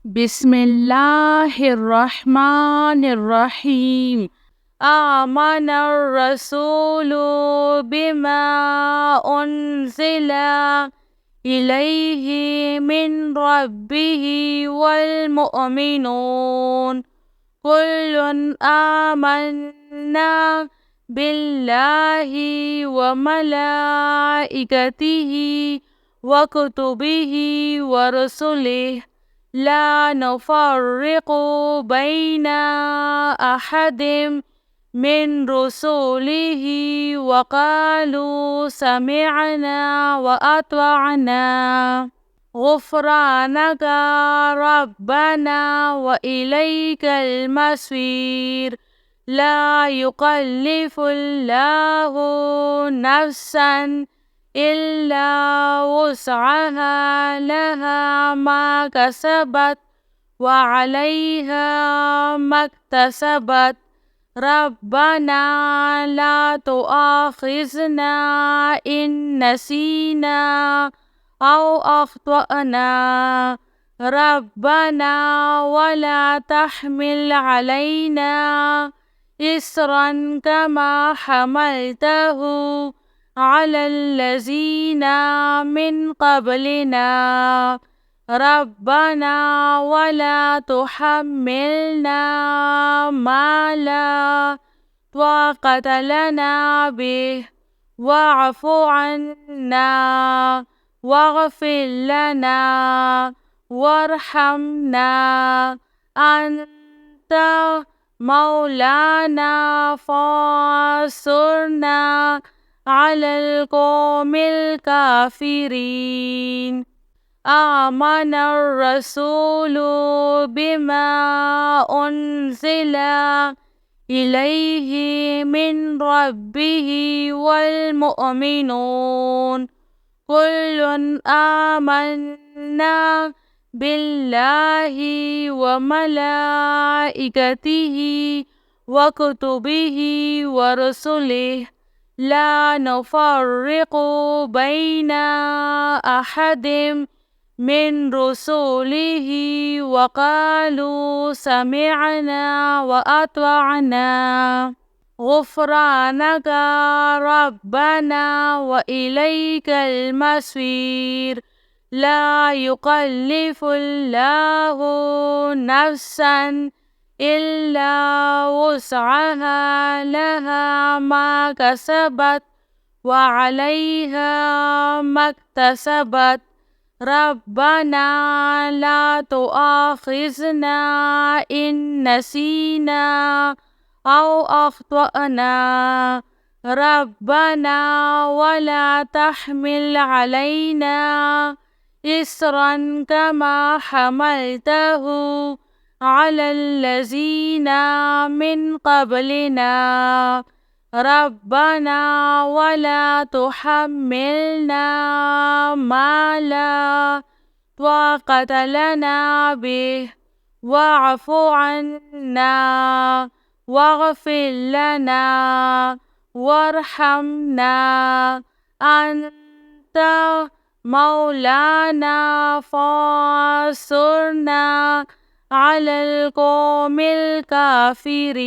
بسم الله الرحمن الرحيم. آمن الرسول بما أنزل إليه من ربه والمؤمنون كل آمنا بالله وملائكته وكتبه ورسله لا نفرق بين أحد من رسله وقالوا سمعنا وأطعنا غفرانك ربنا وإليك المصير. لا يكلف الله نفسا إلا وسعها لها ما كسبت وعليها ما اكتسبت. ربنا لا تؤاخذنا إن نسينا أو أخطأنا. ربنا ولا تحمل علينا إصرا كما حملته على الذين من قبلنا. ربنا ولا تحملنا ما لا طاقة لنا به واعف عنا واغفر لنا وارحمنا أنت مولانا فانصرنا على القوم الكافرين. آمن الرسول بما أنزل إليه من ربه والمؤمنون كل آمنا بالله وملائكته وكتبه ورسله لا نفرق بين أحد من رسله وقالوا سمعنا وأطعنا غفرانك ربنا وإليك المصير. لا يكلف الله نفسا إلا وسعها لها ما كسبت وعليها ما اكتسبت. ربنا لا تؤاخذنا إن نسينا أو أخطأنا. ربنا ولا تحمل علينا إصرا كما حملته على الذين من قبلنا. ربنا ولا تحملنا ما لا طاقة لنا به واعف عنا واغفر لنا وارحمنا أنت مولانا فانصرنا على القوم الكافرين.